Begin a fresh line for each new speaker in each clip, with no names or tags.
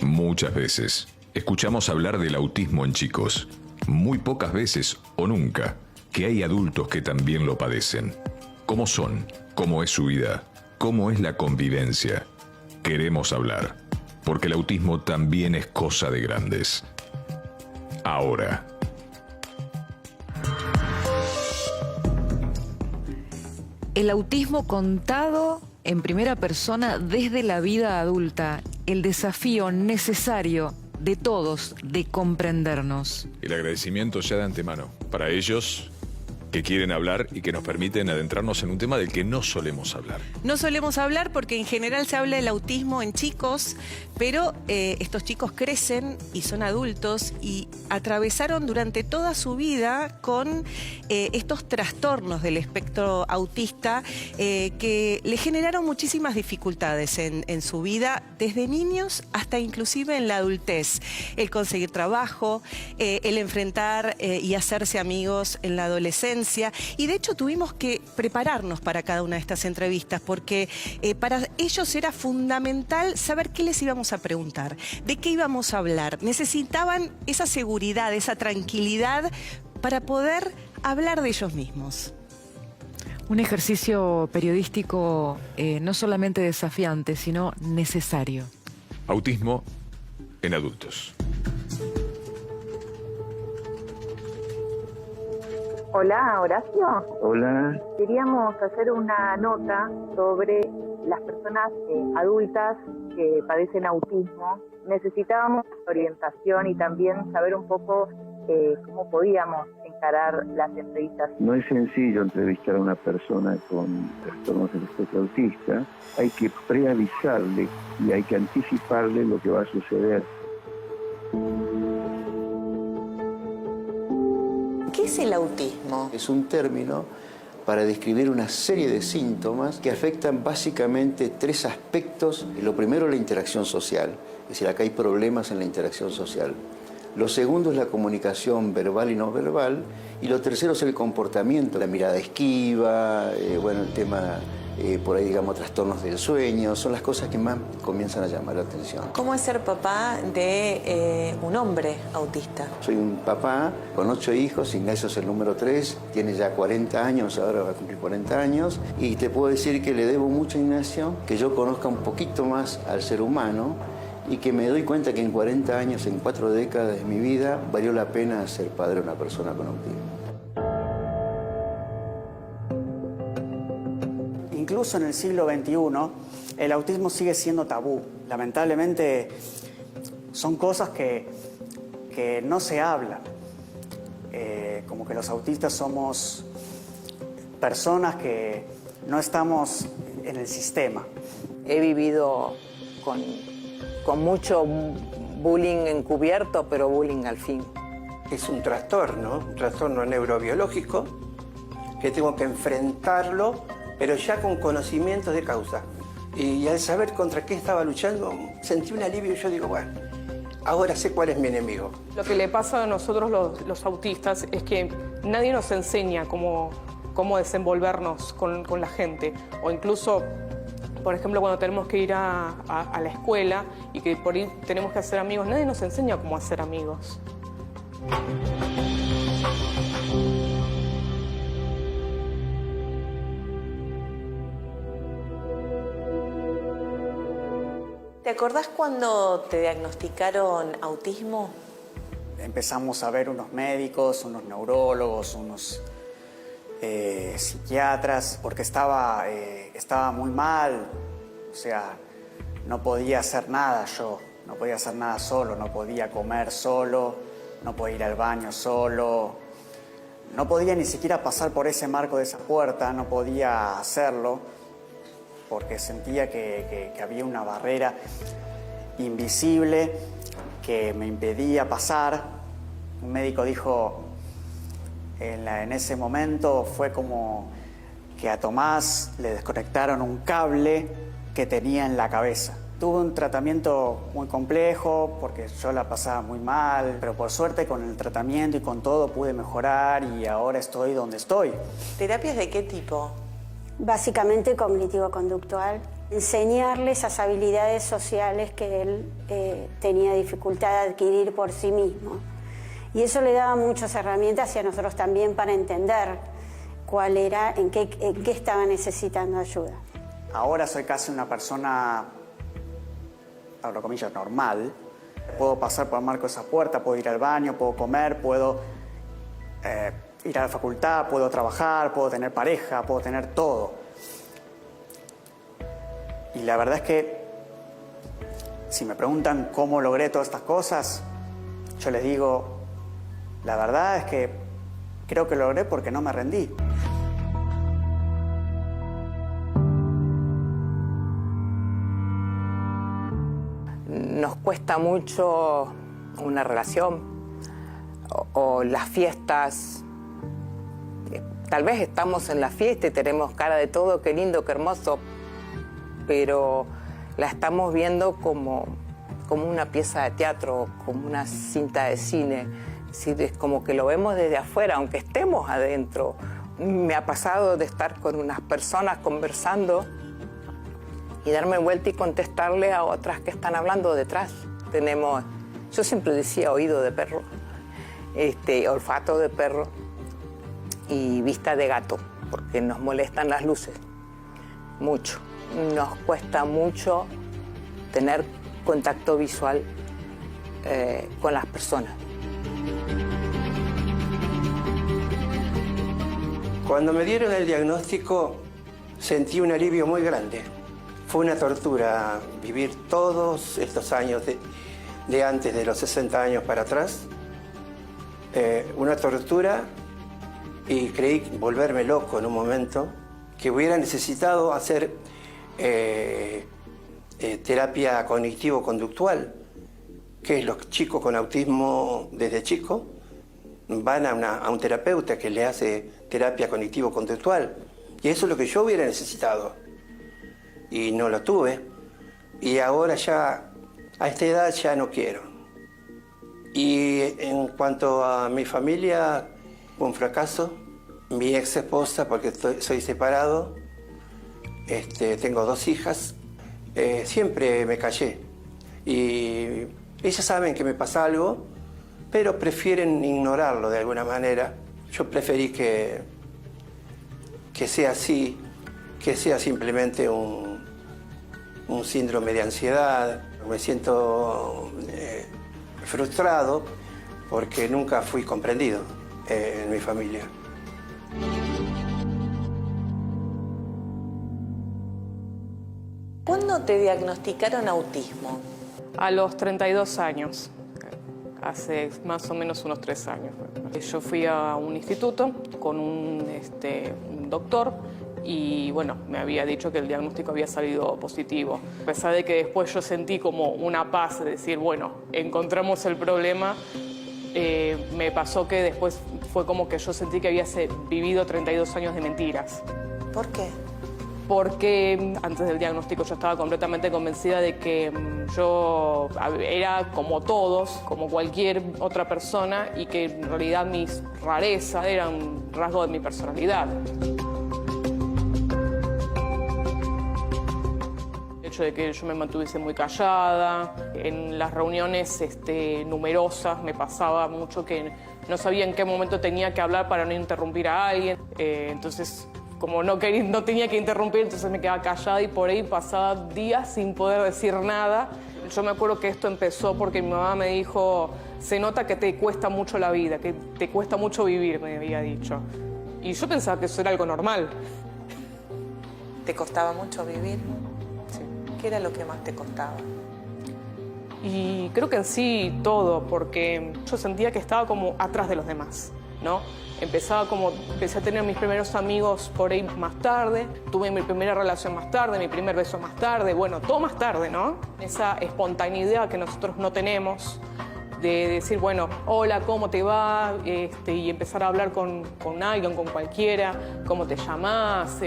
Muchas veces escuchamos hablar del autismo en chicos. Muy pocas veces o nunca que hay adultos que también lo padecen. ¿Cómo son? ¿Cómo es su vida? ¿Cómo es la convivencia? Queremos hablar, porque el autismo también es cosa de grandes. Ahora.
El autismo contado en primera persona desde la vida adulta. El desafío necesario de todos de comprendernos.
El agradecimiento ya de antemano para ellos que quieren hablar y que nos permiten adentrarnos en un tema del que no solemos hablar.
No solemos hablar porque en general se habla del autismo en chicos, pero estos chicos crecen y son adultos y atravesaron durante toda su vida con estos trastornos del espectro autista que le generaron muchísimas dificultades en su vida, desde niños hasta inclusive en la adultez. El conseguir trabajo, el enfrentar y hacerse amigos en la adolescencia. Y de hecho tuvimos que prepararnos para cada una de estas entrevistas porque para ellos era fundamental saber qué les íbamos a preguntar, de qué íbamos a hablar. Necesitaban esa seguridad, esa tranquilidad para poder hablar de ellos mismos.
Un ejercicio periodístico no solamente desafiante, sino necesario.
Autismo en adultos.
Hola, Horacio.
Hola.
Queríamos hacer una nota sobre las personas adultas que padecen autismo. Necesitábamos orientación y también saber un poco cómo podíamos encarar las entrevistas.
No es sencillo entrevistar a una persona con trastornos del espectro autista. Hay que preavisarle y hay que anticiparle lo que va a suceder.
¿Qué es el autismo?
Es un término para describir una serie de síntomas que afectan básicamente tres aspectos. Lo primero es la interacción social, es decir, acá hay problemas en la interacción social. Lo segundo es la comunicación verbal y no verbal. Y lo tercero es el comportamiento, la mirada esquiva, el tema, por ahí digamos, trastornos del sueño. Son las cosas que más comienzan a llamar la atención.
¿Cómo es ser papá de un hombre autista?
Soy un papá con 8 hijos, Ignacio es el número 3, tiene ya 40 años, ahora va a cumplir 40 años. Y te puedo decir que le debo mucho a Ignacio, que yo conozca un poquito más al ser humano y que me doy cuenta que en 40 años, en 4 décadas de mi vida, valió la pena ser padre de una persona con autismo.
Incluso en el siglo XXI, el autismo sigue siendo tabú. Lamentablemente, son cosas que no se hablan. Como que los autistas somos personas que no estamos en el sistema.
He vivido con mucho bullying encubierto, pero bullying al fin.
Es un trastorno neurobiológico, que tengo que enfrentarlo, pero ya con conocimientos de causa. Y al saber contra qué estaba luchando, sentí un alivio y yo digo, bueno, ahora sé cuál es mi enemigo.
Lo que le pasa a nosotros los autistas es que nadie nos enseña cómo desenvolvernos con la gente. O incluso, por ejemplo, cuando tenemos que ir a la escuela y que por ahí tenemos que hacer amigos, nadie nos enseña cómo hacer amigos.
¿Te acordás cuando te diagnosticaron autismo?
Empezamos a ver unos médicos, unos neurólogos, unos psiquiatras, porque estaba muy mal. O sea, no podía hacer nada yo, no podía hacer nada solo, no podía comer solo, no podía ir al baño solo, no podía ni siquiera pasar por ese marco de esa puerta, no podía hacerlo, porque sentía que había una barrera invisible que me impedía pasar. Un médico dijo, en ese momento fue como que a Tomás le desconectaron un cable que tenía en la cabeza. Tuve un tratamiento muy complejo porque yo la pasaba muy mal, pero por suerte con el tratamiento y con todo pude mejorar y ahora estoy donde estoy.
¿Terapias de qué tipo?
Básicamente cognitivo-conductual, enseñarle esas habilidades sociales que él tenía dificultad de adquirir por sí mismo. Y eso le daba muchas herramientas y a nosotros también para entender cuál era, en qué estaba necesitando ayuda.
Ahora soy casi una persona, abro comillas, normal. Puedo pasar por el marco de esa puerta, puedo ir al baño, puedo comer, puedo ir a la facultad, puedo trabajar, puedo tener pareja, puedo tener todo. Y la verdad es que si me preguntan cómo logré todas estas cosas, yo les digo, la verdad es que creo que lo logré porque no me rendí.
Nos cuesta mucho una relación o las fiestas. Tal vez estamos en la fiesta y tenemos cara de todo, qué lindo, qué hermoso, pero la estamos viendo como una pieza de teatro, como una cinta de cine. Es como que lo vemos desde afuera, aunque estemos adentro. Me ha pasado de estar con unas personas conversando y darme vuelta y contestarle a otras que están hablando detrás. Yo siempre decía oído de perro, olfato de perro y vista de gato, porque nos molestan las luces, mucho. Nos cuesta mucho tener contacto visual con las personas.
Cuando me dieron el diagnóstico, sentí un alivio muy grande. Fue una tortura vivir todos estos años de antes de los 60 años para atrás. Una tortura, y creí volverme loco en un momento, que hubiera necesitado hacer terapia cognitivo-conductual, que los chicos con autismo desde chico van a un terapeuta que le hace terapia cognitivo-conductual. Y eso es lo que yo hubiera necesitado. Y no lo tuve. Y ahora ya, a esta edad ya no quiero. Y en cuanto a mi familia, fue un fracaso. Mi ex esposa, porque soy separado, tengo 2 hijas, siempre me callé. Y ellas saben que me pasa algo, pero prefieren ignorarlo de alguna manera. Yo preferí que sea así, que sea simplemente un síndrome de ansiedad. Me siento frustrado porque nunca fui comprendido en mi familia.
¿Cuándo te diagnosticaron autismo?
A los 32 años, hace más o menos unos 3 años. Yo fui a un instituto con un doctor y bueno, me había dicho que el diagnóstico había salido positivo. A pesar de que después yo sentí como una paz de decir, bueno, encontramos el problema, me pasó que después fue como que yo sentí que había vivido 32 años de mentiras.
¿Por qué?
Porque antes del diagnóstico yo estaba completamente convencida de que yo era como todos, como cualquier otra persona, y que en realidad mis rarezas eran un rasgo de mi personalidad. El hecho de que yo me mantuviese muy callada, en las reuniones numerosas me pasaba mucho que no sabía en qué momento tenía que hablar para no interrumpir a alguien, entonces como no tenía que interrumpir, entonces me quedaba callada y por ahí pasaba días sin poder decir nada. Yo me acuerdo que esto empezó porque mi mamá me dijo, se nota que te cuesta mucho la vida, que te cuesta mucho vivir, me había dicho. Y yo pensaba que eso era algo normal.
¿Te costaba mucho vivir?
Sí.
¿Qué era lo que más te costaba?
Y creo que en sí todo, porque yo sentía que estaba como atrás de los demás, ¿no? Empecé a tener mis primeros amigos por ahí más tarde, tuve mi primera relación más tarde, mi primer beso más tarde, bueno, todo más tarde, ¿no? Esa espontaneidad que nosotros no tenemos de decir, bueno, hola, ¿cómo te va? Y empezar a hablar con alguien, con cualquiera, ¿cómo te llamás?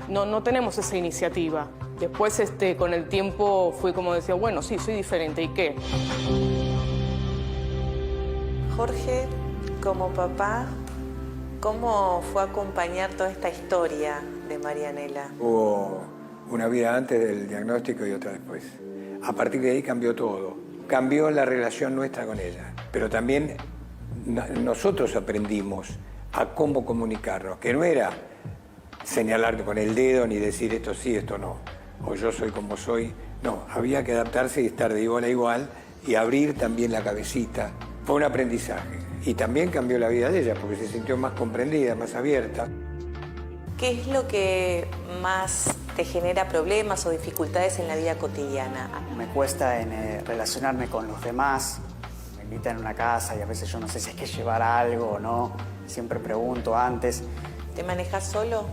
No tenemos esa iniciativa. Después, con el tiempo, fui como decía, bueno, sí, soy diferente, ¿y qué?
Jorge, como papá, ¿cómo fue acompañar toda esta historia de Marianela?
Hubo
una vida antes del diagnóstico y otra después. A partir de ahí cambió todo. Cambió la relación nuestra con ella. Pero también nosotros aprendimos a cómo comunicarnos, que no era señalar con el dedo ni decir esto sí, esto no, o yo soy como soy. No, había que adaptarse y estar de igual a igual y abrir también la cabecita. Fue un aprendizaje. Y también cambió la vida de ella porque se sintió más comprendida, más abierta.
¿Qué es lo que más te genera problemas o dificultades en la vida cotidiana?
Me cuesta relacionarme con los demás. Me invitan a una casa y a veces yo no sé si hay que llevar algo o no. Siempre pregunto antes.
¿Te manejas solo?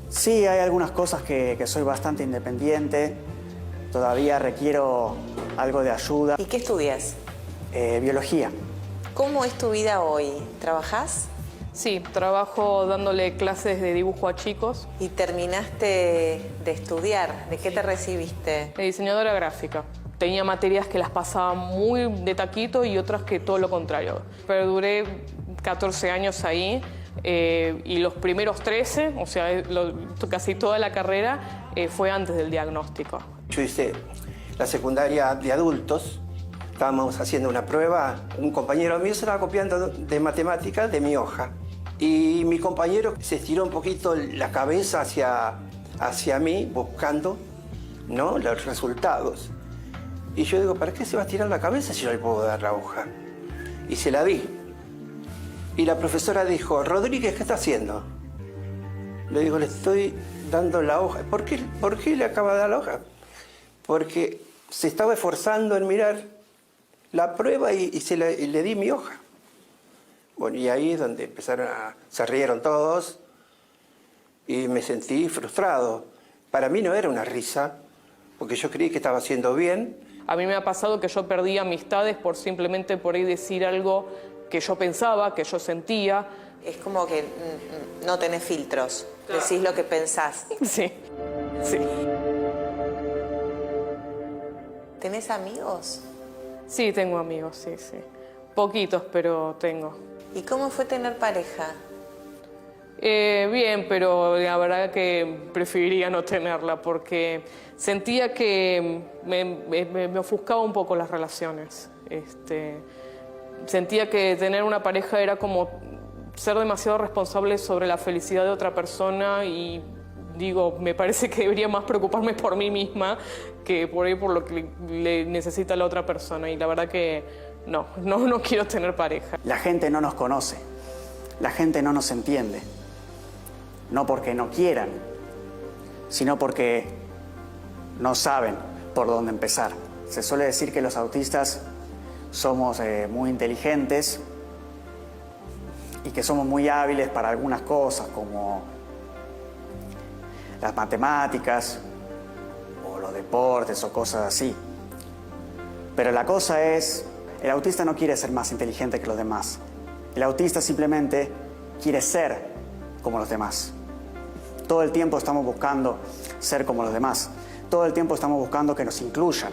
Sí, hay algunas cosas que soy bastante independiente. Todavía requiero algo de ayuda.
¿Y qué estudias?
Biología.
¿Cómo es tu vida hoy? ¿Trabajás?
Sí, trabajo dándole clases de dibujo a chicos.
¿Y terminaste de estudiar? ¿De qué te recibiste?
De diseñadora gráfica. Tenía materias que las pasaba muy de taquito y otras que todo lo contrario. Pero duré 14 años ahí y los primeros 13, o sea, casi toda la carrera, fue antes del diagnóstico.
Yo hice la secundaria de adultos. Estábamos haciendo una prueba, un compañero mío se estaba copiando de matemáticas de mi hoja. Y mi compañero se estiró un poquito la cabeza hacia mí, buscando, ¿no?, los resultados. Y yo digo, ¿para qué se va a estirar la cabeza si yo le puedo dar la hoja? Y se la di. Y la profesora dijo, Rodríguez, ¿qué está haciendo? Le digo, le estoy dando la hoja. ¿Por qué le acaba de dar la hoja? Porque se estaba esforzando en mirar la prueba y le di mi hoja. Bueno, y ahí es donde se rieron todos y me sentí frustrado. Para mí no era una risa, porque yo creí que estaba haciendo bien.
A mí me ha pasado que yo perdí amistades por simplemente por ahí decir algo que yo pensaba, que yo sentía.
Es como que no tenés filtros, decís lo que pensás.
Sí, sí.
¿Tenés amigos?
Sí, tengo amigos, sí, sí. Poquitos, pero tengo.
¿Y cómo fue tener pareja?
Bien, pero la verdad que preferiría no tenerla porque sentía que me ofuscaba un poco las relaciones. Sentía que tener una pareja era como ser demasiado responsable sobre la felicidad de otra persona y digo, me parece que debería más preocuparme por mí misma que por ahí por lo que le necesita la otra persona. Y la verdad que no quiero tener pareja.
La gente no nos conoce, la gente no nos entiende. No porque no quieran, sino porque no saben por dónde empezar. Se suele decir que los autistas somos muy inteligentes y que somos muy hábiles para algunas cosas, como las matemáticas o los deportes o cosas así. Pero la cosa es, el autista no quiere ser más inteligente que los demás. El autista simplemente quiere ser como los demás. Todo el tiempo estamos buscando ser como los demás. Todo el tiempo estamos buscando que nos incluyan,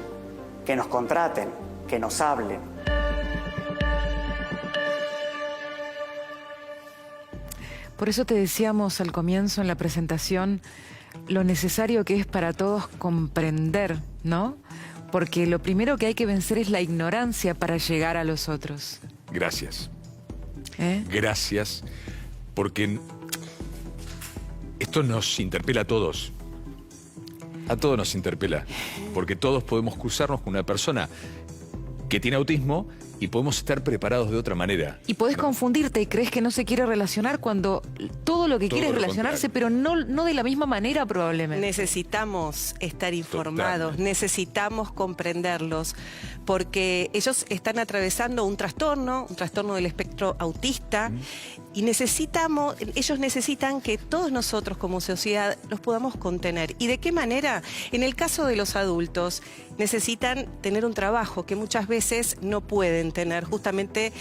que nos contraten, que nos hablen.
Por eso te decíamos al comienzo en la presentación lo necesario que es para todos comprender, ¿no? Porque lo primero que hay que vencer es la ignorancia para llegar a los otros.
Gracias. Gracias, porque esto nos interpela a todos. A todos nos interpela, porque todos podemos cruzarnos con una persona que tiene autismo y podemos estar preparados de otra manera.
Y podés confundirte y crees que no se quiere relacionar cuando todo lo que quiere es relacionarse, pero no de la misma manera probablemente.
Necesitamos estar informados, necesitamos comprenderlos, porque ellos están atravesando un trastorno del espectro autista, y ellos necesitan que todos nosotros como sociedad los podamos contener. ¿Y de qué manera? En el caso de los adultos, necesitan tener un trabajo que muchas veces no pueden tener justamente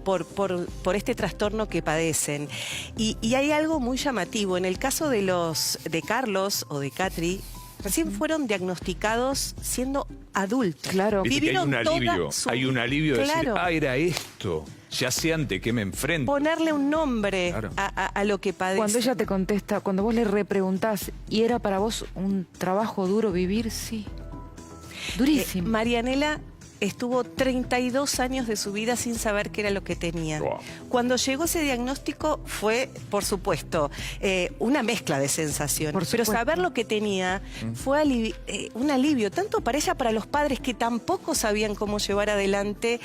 por este trastorno que padecen. Y hay algo muy llamativo. En el caso de Carlos o de Catri, recién fueron diagnosticados siendo adultos.
Claro.
Viste que hay un alivio de decir, era esto. Ya sé ante qué me enfrento.
Ponerle un nombre
Claro.
a lo que padece.
Cuando ella te contesta, cuando vos le repreguntás, ¿y era para vos un trabajo duro vivir? Sí. Durísimo.
Marianela estuvo 32 años de su vida sin saber qué era lo que tenía.
Wow.
Cuando llegó ese diagnóstico fue, por supuesto, una mezcla de sensaciones.
Por
Pero
supuesto.
saber lo que tenía fue un alivio, tanto para ella, para los padres que tampoco sabían cómo llevar adelante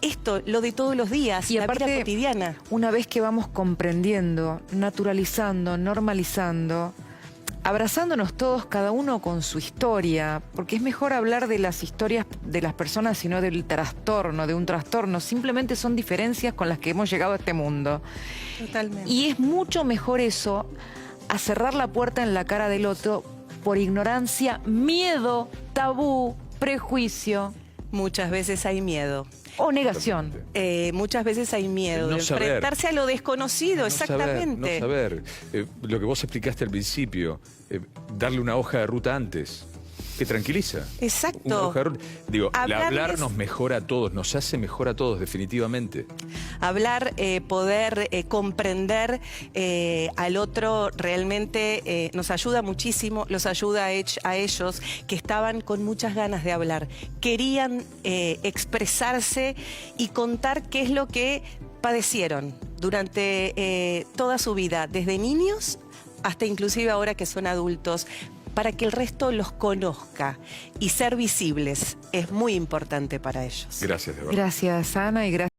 esto, lo de todos los días,
Y
la
aparte,
vida cotidiana.
una vez que vamos comprendiendo, naturalizando, normalizando, abrazándonos todos, cada uno con su historia, porque es mejor hablar de las historias de las personas y no del trastorno, de un trastorno. Simplemente son diferencias con las que hemos llegado a este mundo.
Totalmente.
Y es mucho mejor eso, a cerrar la puerta en la cara del otro por ignorancia, miedo, tabú, prejuicio
Muchas veces hay miedo.
o negación.
Muchas veces hay miedo
El no
de
saber.
enfrentarse a lo desconocido, exactamente.
No saber. Lo que vos explicaste al principio, darle una hoja de ruta antes, que tranquiliza.
Exacto.
Una hoja de ruta. Digo, el
Hablarles-
hablar nos mejora a todos, nos hace mejor a todos, definitivamente.
Hablar, poder comprender al otro realmente nos ayuda muchísimo, los ayuda a ellos que estaban con muchas ganas de hablar. Querían expresarse y contar qué es lo que padecieron durante toda su vida, desde niños hasta inclusive ahora que son adultos, para que el resto los conozca y ser visibles es muy importante para ellos.
Gracias, de verdad.
Gracias, Ana, y gracias.